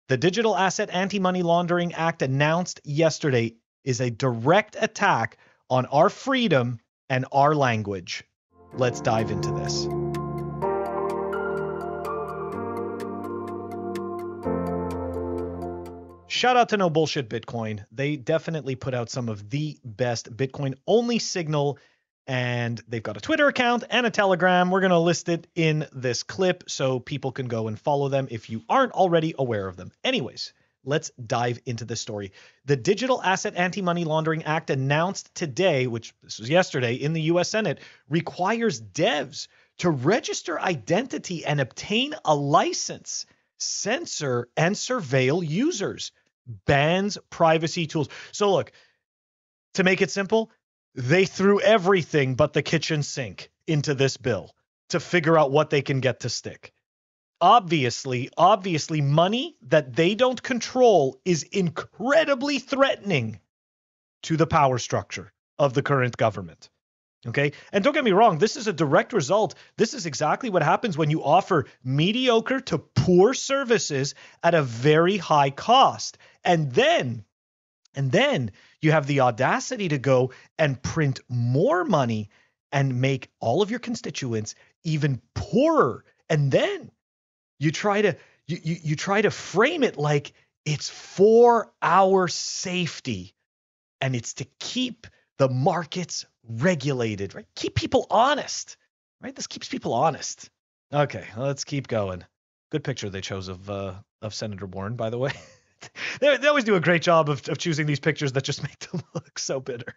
The Digital Asset Anti-Money Laundering Act announced yesterday is a direct attack on our freedom and our language. Let's dive into this. Shout out to No Bullshit Bitcoin. They definitely put out some of the best Bitcoin only signal, and they've got a Twitter account and a Telegram. We're going to list it in this clip so people can go and follow them if you aren't already aware of them. Anyways, let's dive into the story. The Digital Asset Anti-Money Laundering Act announced today, which this was yesterday in the US Senate, requires devs to register identity and obtain a license, censor and surveil users, bans privacy tools. So look, to make it simple, they threw everything but the kitchen sink into this bill to figure out what they can get to stick. Obviously, money that they don't control is incredibly threatening to the power structure of the current government. Okay. And don't get me wrong, this is a direct result. This is exactly what happens when you offer mediocre to poor services at a very high cost. And then you have the audacity to go and print more money and make all of your constituents even poorer. And then you try to frame it like it's for our safety and it's to keep the markets regulated, right? Keep people honest, right? This keeps people honest. Okay, let's keep going. Good picture they chose of Senator Warren, by the way. They always do a great job of choosing these pictures that just make them look so bitter.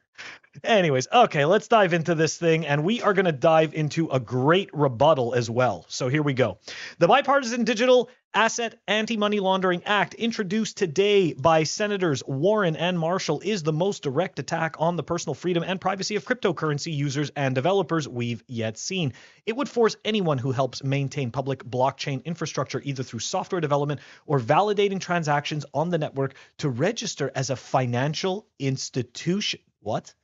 Anyways, okay, let's dive into this thing, and we are going to dive into a great rebuttal as well. So here we go. The Bipartisan Digital Asset Anti-Money Laundering Act, introduced today by Senators Warren and Marshall, is the most direct attack on the personal freedom and privacy of cryptocurrency users and developers we've yet seen. It would force anyone who helps maintain public blockchain infrastructure, either through software development or validating transactions on the network, to register as a financial institution. What?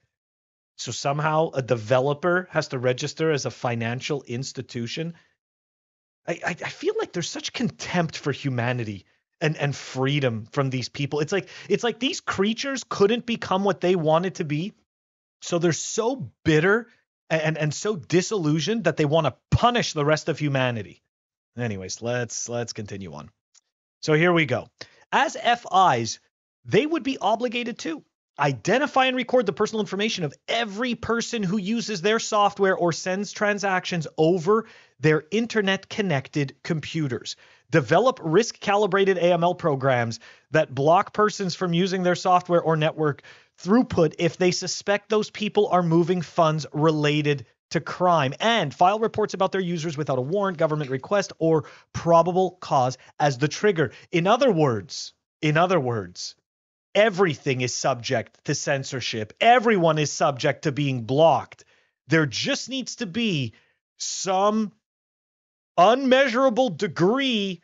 So somehow a developer has to register as a financial institution? I feel like there's such contempt for humanity and freedom from these people. It's like these creatures couldn't become what they wanted to be. So they're so bitter and so disillusioned that they want to punish the rest of humanity. Anyways, let's continue on. So here we go. As FIs, they would be obligated to identify and record the personal information of every person who uses their software or sends transactions over their internet-connected computers. Develop risk-calibrated AML programs that block persons from using their software or network throughput if they suspect those people are moving funds related to crime, and file reports about their users without a warrant, government request, or probable cause as the trigger. In other words, everything is subject to censorship. Everyone is subject to being blocked. There just needs to be some unmeasurable degree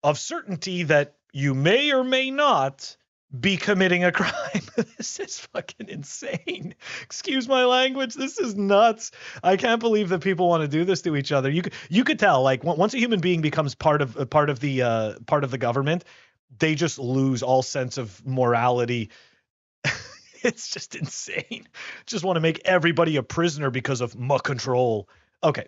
of certainty that you may or may not be committing a crime. This is fucking insane. Excuse my language. This is nuts. I can't believe that people want to do this to each other. You could tell, like, once a human being becomes part of the government, they just lose all sense of morality. It's just insane. Just want to make everybody a prisoner because of control. Okay.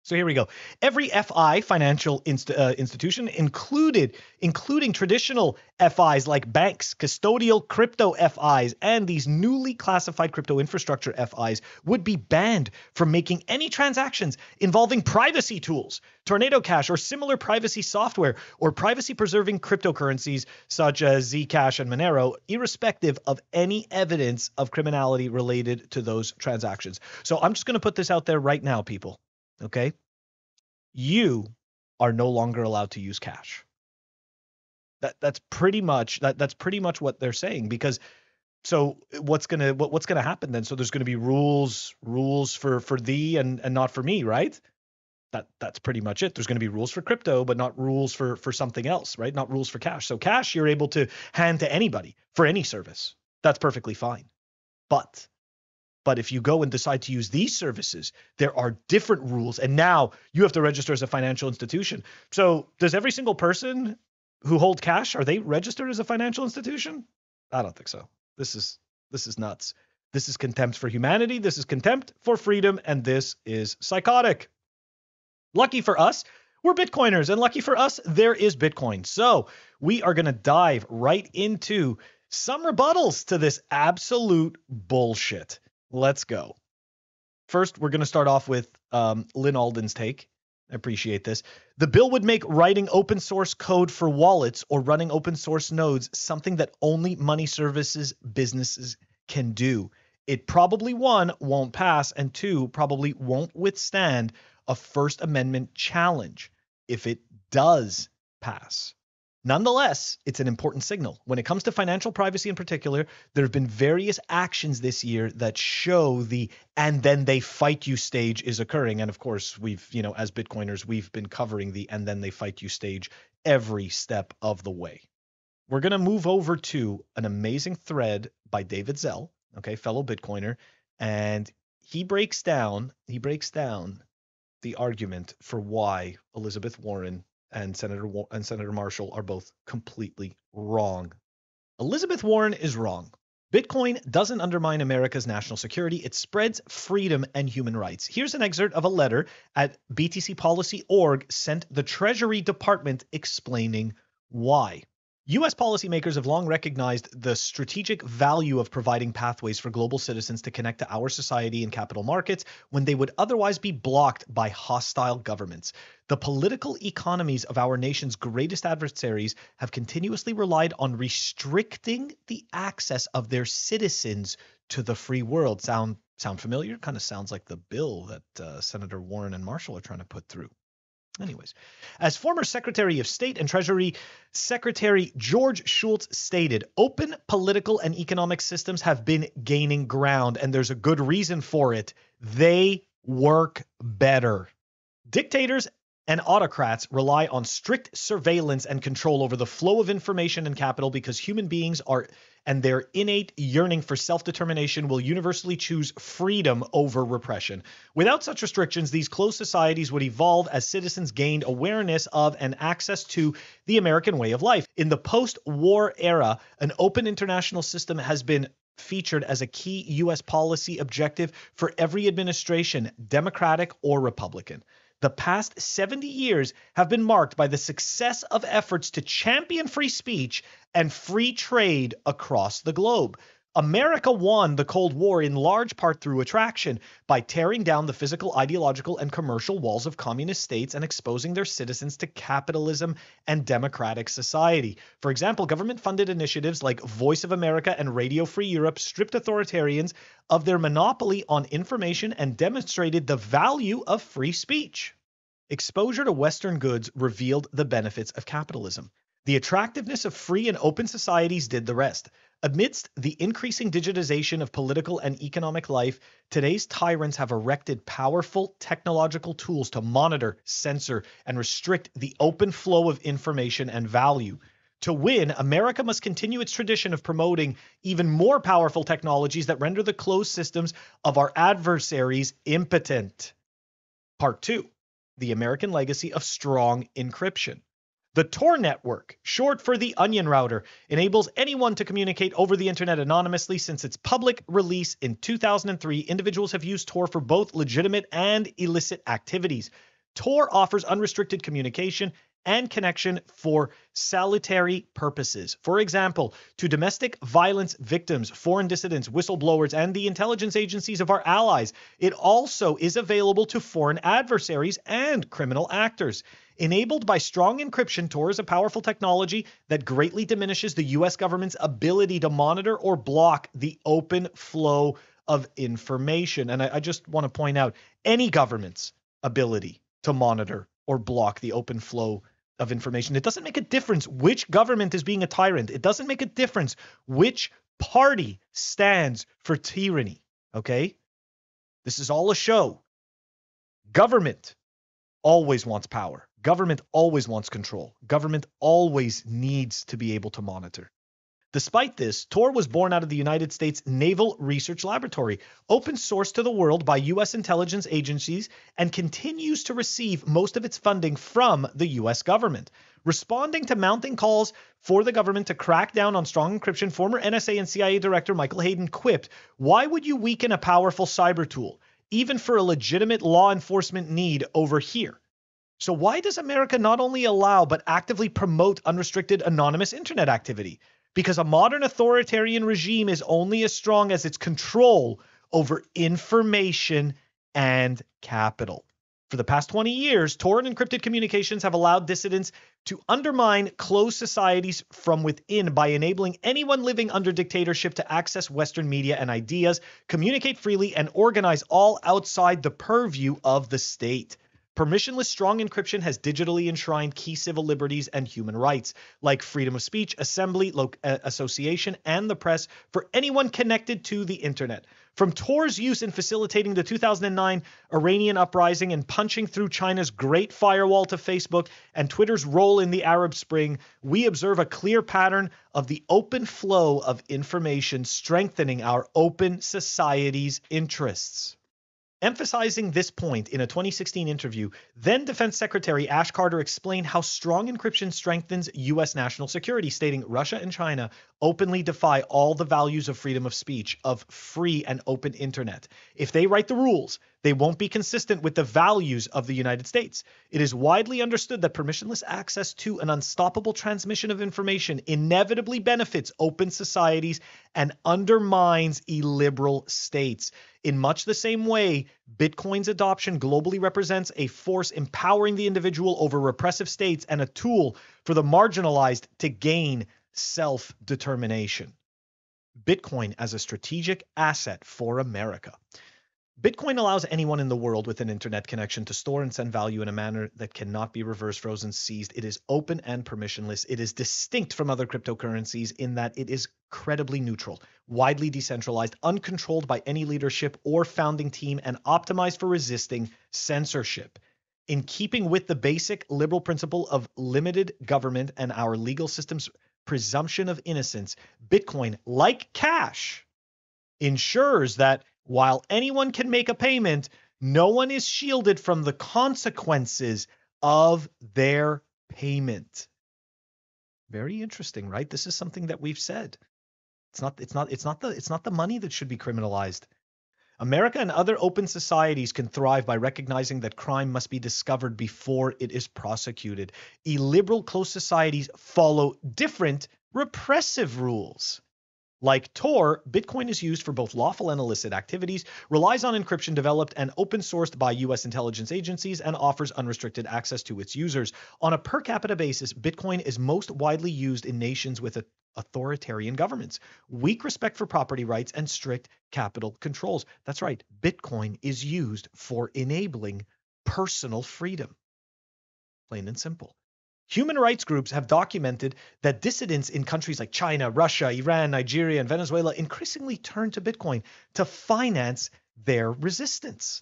So here we go. Every FI, financial institution, including traditional FIs like banks, custodial crypto FIs, and these newly classified crypto infrastructure FIs, would be banned from making any transactions involving privacy tools, Tornado Cash, or similar privacy software, or privacy-preserving cryptocurrencies such as Zcash and Monero, irrespective of any evidence of criminality related to those transactions. So I'm just going to put this out there right now, people. Okay, you are no longer allowed to use cash. That's pretty much what they're saying. Because so what's gonna happen then? So there's gonna be rules for thee and not for me, right? That's pretty much it. There's gonna be rules for crypto, but not rules for something else, right? Not rules for cash. So cash you're able to hand to anybody for any service. That's perfectly fine. But if you go and decide to use these services, there are different rules. And now you have to register as a financial institution. So does every single person who hold cash, are they registered as a financial institution? I don't think so. This is nuts. This is contempt for humanity. This is contempt for freedom. And this is psychotic. Lucky for us, we're Bitcoiners. And lucky for us, there is Bitcoin. So we are going to dive right into some rebuttals to this absolute bullshit. Let's go. First, we're going to start off with Lynn Alden's take. I appreciate this. The bill would make writing open source code for wallets or running open source nodes something that only money services businesses can do. It probably, one, won't pass, and two, probably won't withstand a First Amendment challenge if it does pass. Nonetheless, it's an important signal. When it comes to financial privacy in particular, there have been various actions this year that show the "and then they fight you" stage is occurring. And of course, we've, as Bitcoiners, we've been covering the "and then they fight you" stage every step of the way. We're going to move over to an amazing thread by David Zell, okay, fellow Bitcoiner, and he breaks down the argument for why Elizabeth Warren and Senator Marshall are both completely wrong. Elizabeth Warren is wrong. Bitcoin doesn't undermine America's national security. It spreads freedom and human rights. Here's an excerpt of a letter at BTCpolicy.org sent the Treasury Department explaining why. U.S. policymakers have long recognized the strategic value of providing pathways for global citizens to connect to our society and capital markets when they would otherwise be blocked by hostile governments. The political economies of our nation's greatest adversaries have continuously relied on restricting the access of their citizens to the free world. Sound familiar? Kind of sounds like the bill that Senator Warren and Marshall are trying to put through. Anyways, as former Secretary of State and Treasury Secretary George Shultz stated, open political and economic systems have been gaining ground, and there's a good reason for it. They work better. Dictators and autocrats rely on strict surveillance and control over the flow of information and capital because human beings and their innate yearning for self-determination will universally choose freedom over repression. Without such restrictions, these closed societies would evolve as citizens gained awareness of and access to the American way of life. In the post-war era, an open international system has been featured as a key U.S. policy objective for every administration, Democratic or Republican. The past 70 years have been marked by the success of efforts to champion free speech and free trade across the globe. America won the Cold War in large part through attraction by tearing down the physical, ideological, and commercial walls of communist states and exposing their citizens to capitalism and democratic society. For example, government-funded initiatives like Voice of America and Radio Free Europe stripped authoritarians of their monopoly on information and demonstrated the value of free speech. Exposure to Western goods revealed the benefits of capitalism. The attractiveness of free and open societies did the rest. Amidst the increasing digitization of political and economic life, today's tyrants have erected powerful technological tools to monitor, censor, and restrict the open flow of information and value. To win, America must continue its tradition of promoting even more powerful technologies that render the closed systems of our adversaries impotent. Part 2. The American legacy of strong encryption. The Tor network, short for the Onion Router, enables anyone to communicate over the internet anonymously. Since its public release in 2003, individuals have used Tor for both legitimate and illicit activities. Tor offers unrestricted communication and connection for salutary purposes. For example, to domestic violence victims, foreign dissidents, whistleblowers, and the intelligence agencies of our allies. It also is available to foreign adversaries and criminal actors. Enabled by strong encryption, Tor is a powerful technology that greatly diminishes the U.S. government's ability to monitor or block the open flow of information. And I just want to point out, any government's ability to monitor or block the open flow of information. It doesn't make a difference which government is being a tyrant. It doesn't make a difference which party stands for tyranny. Okay? This is all a show. Government always wants power. Government always wants control. Government always needs to be able to monitor. Despite this, Tor was born out of the United States Naval Research Laboratory, open source to the world by U.S. intelligence agencies, and continues to receive most of its funding from the U.S. government. Responding to mounting calls for the government to crack down on strong encryption, former NSA and CIA Director Michael Hayden quipped, "Why would you weaken a powerful cyber tool, even for a legitimate law enforcement need over here?" So why does America not only allow but actively promote unrestricted anonymous internet activity? Because a modern authoritarian regime is only as strong as its control over information and capital. For the past 20 years, Tor and encrypted communications have allowed dissidents to undermine closed societies from within by enabling anyone living under dictatorship to access Western media and ideas, communicate freely, and organize all outside the purview of the state. Permissionless strong encryption has digitally enshrined key civil liberties and human rights, like freedom of speech, assembly, association, and the press for anyone connected to the internet. From Tor's use in facilitating the 2009 Iranian uprising and punching through China's Great Firewall to Facebook and Twitter's role in the Arab Spring, we observe a clear pattern of the open flow of information strengthening our open society's interests. Emphasizing this point in a 2016 interview, then Defense Secretary Ash Carter explained how strong encryption strengthens U.S. national security, stating Russia and China openly defy all the values of freedom of speech, of free and open internet. If they write the rules, they won't be consistent with the values of the United States. It is widely understood that permissionless access to an unstoppable transmission of information inevitably benefits open societies and undermines illiberal states. In much the same way, Bitcoin's adoption globally represents a force empowering the individual over repressive states and a tool for the marginalized to gain self-determination. Bitcoin as a strategic asset for America. Bitcoin allows anyone in the world with an internet connection to store and send value in a manner that cannot be reversed, frozen, seized. It is open and permissionless. It is distinct from other cryptocurrencies in that it is credibly neutral, widely decentralized, uncontrolled by any leadership or founding team, and optimized for resisting censorship. In keeping with the basic liberal principle of limited government and our legal system's presumption of innocence, Bitcoin, like cash, ensures that while anyone can make a payment, no one is shielded from the consequences of their payment. Very interesting, right? This is something that we've said. It's not the money that should be criminalized. America and other open societies can thrive by recognizing that crime must be discovered before it is prosecuted. Illiberal closed societies follow different repressive rules. Like Tor, Bitcoin is used for both lawful and illicit activities, relies on encryption developed and open-sourced by U.S. intelligence agencies, and offers unrestricted access to its users. On a per capita basis, Bitcoin is most widely used in nations with authoritarian governments, weak respect for property rights, and strict capital controls. That's right, Bitcoin is used for enabling personal freedom. Plain and simple. Human rights groups have documented that dissidents in countries like China, Russia, Iran, Nigeria, and Venezuela increasingly turn to Bitcoin to finance their resistance.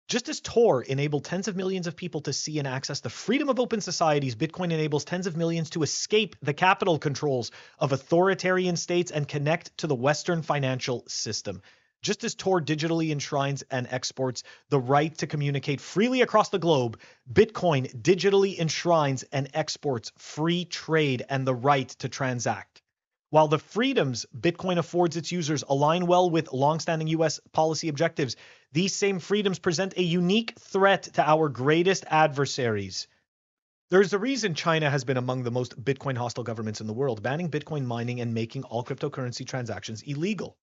Just as Tor enabled tens of millions of people to see and access the freedom of open societies, Bitcoin enables tens of millions to escape the capital controls of authoritarian states and connect to the Western financial system. Just as Tor digitally enshrines and exports the right to communicate freely across the globe, Bitcoin digitally enshrines and exports free trade and the right to transact. While the freedoms Bitcoin affords its users align well with longstanding U.S. policy objectives, these same freedoms present a unique threat to our greatest adversaries. There's a reason China has been among the most Bitcoin-hostile governments in the world, banning Bitcoin mining and making all cryptocurrency transactions illegal.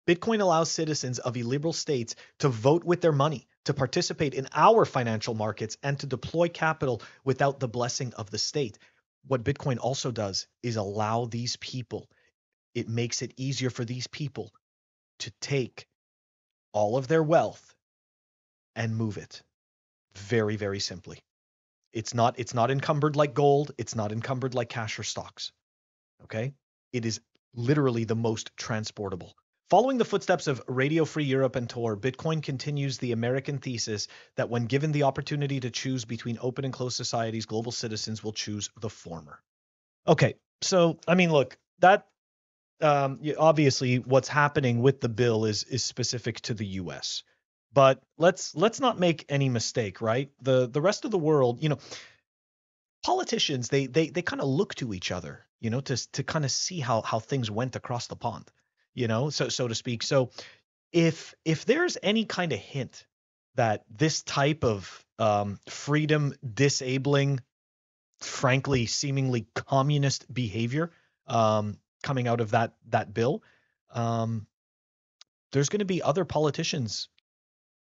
Bitcoin allows citizens of illiberal states to vote with their money, to participate in our financial markets, and to deploy capital without the blessing of the state. What Bitcoin also does is allow these people, it makes it easier for these people to take all of their wealth and move it. Very, very simply. It's not encumbered like gold. It's not encumbered like cash or stocks. Okay? It is literally the most transportable. Following the footsteps of Radio Free Europe and Tor, Bitcoin continues the American thesis that when given the opportunity to choose between open and closed societies, global citizens will choose the former. Okay, so, I mean, look, that obviously what's happening with the bill is specific to the US. But let's not make any mistake, right? The rest of the world, politicians, they kind of look to each other, to kind of see how things went across the pond, so to speak. So if there's any kind of hint that this type of freedom disabling, frankly, seemingly communist behavior coming out of that bill, um, there's going to be other politicians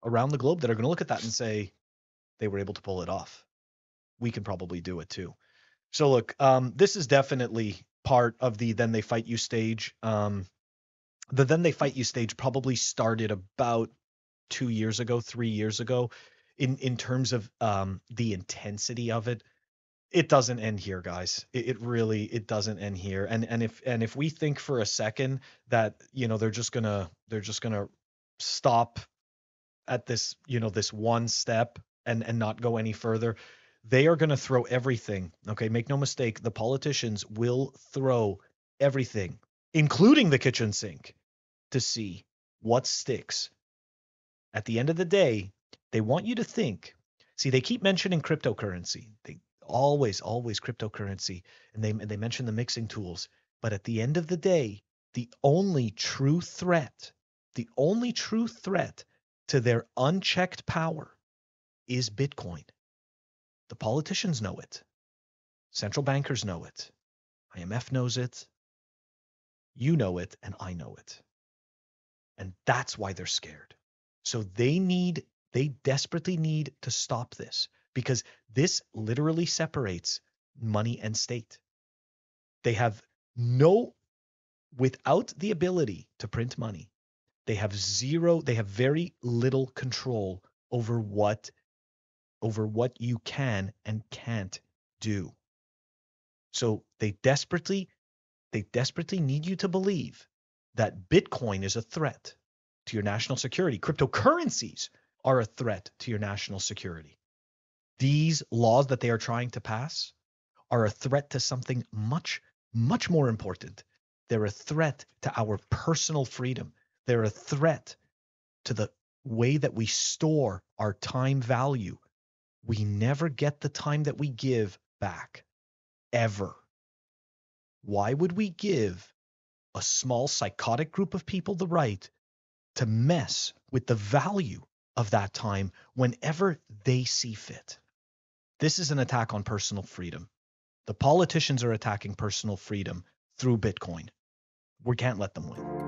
around the globe that are going to look at that and say they were able to pull it off. We can probably do it too. So look, this is definitely part of the Then They Fight You stage. The Then They Fight You stage probably started about 2 years ago, 3 years ago, in terms of the intensity of it. It doesn't end here, guys. It really, it doesn't end here. And if we think for a second that they're just gonna stop at this this one step and not go any further, they are going to throw everything. Okay, make no mistake, the politicians will throw everything, including the kitchen sink, to see what sticks. At the end of the day, they want you to think. See, they keep mentioning cryptocurrency. They always cryptocurrency, and they mention the mixing tools. But at the end of the day, the only true threat, to their unchecked power is Bitcoin. The politicians know it. Central bankers know it. IMF knows it. You know it, and I know it. And that's why they're scared. So they desperately need to stop this, because this literally separates money and state. They have without the ability to print money, they have very little control over what you can and can't do. So they desperately need you to believe that Bitcoin is a threat to your national security. Cryptocurrencies are a threat to your national security. These laws that they are trying to pass are a threat to something much, much more important. They're a threat to our personal freedom. They're a threat to the way that we store our time value. We never get the time that we give back, ever. Why would we give a small psychotic group of people the right to mess with the value of that time whenever they see fit? This is an attack on personal freedom. The politicians are attacking personal freedom through Bitcoin. We can't let them win.